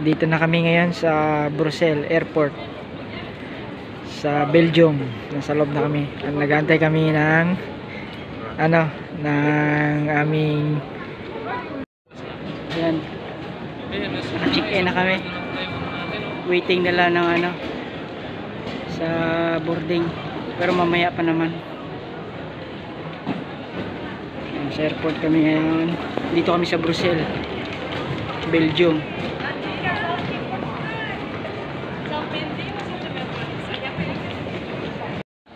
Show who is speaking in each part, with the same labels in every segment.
Speaker 1: Dito na kami ngayon sa Brussels Airport sa Belgium. Nasa loob na kami. Nag-aantay kami ng ng aming yan. Check-in na kami. Waiting nila ng sa boarding. Pero mamaya pa naman. Yan, sa airport kami ngayon. Dito kami sa Brussels, Belgium.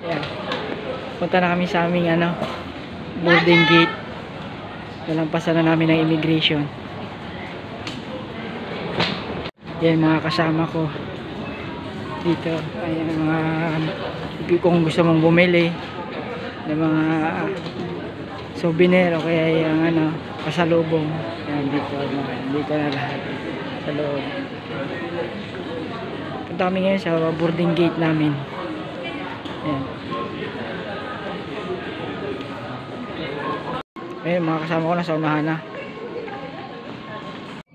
Speaker 1: Yan. Punta na kami sa aming boarding gate. Nalampasan na namin ng immigration. Yan mga kasama ko dito. Ayan mga kung gusto mong bumili ng mga souvenir o kaya yung pasalubong. Yan dito na lahat sa loob. Punta kami ngayon sa boarding gate namin. Yan. Ayun mga kasama ko nasa unahan na.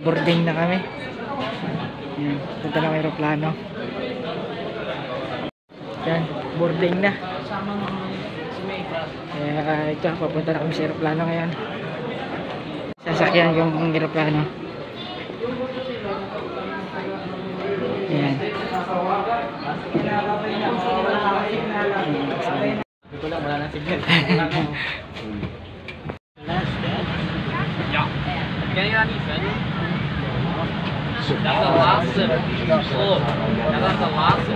Speaker 1: Boarding na kami. Yan, punta na ng aeroplano. Yan, boarding na. Kaya ito, papunta na kami sa aeroplano ngayon. Sasakyan yung aeroplano. Yan.
Speaker 2: Ito lang, wala na signal. Kaya nga ni Sven. That's the last one. That's the last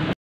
Speaker 2: one.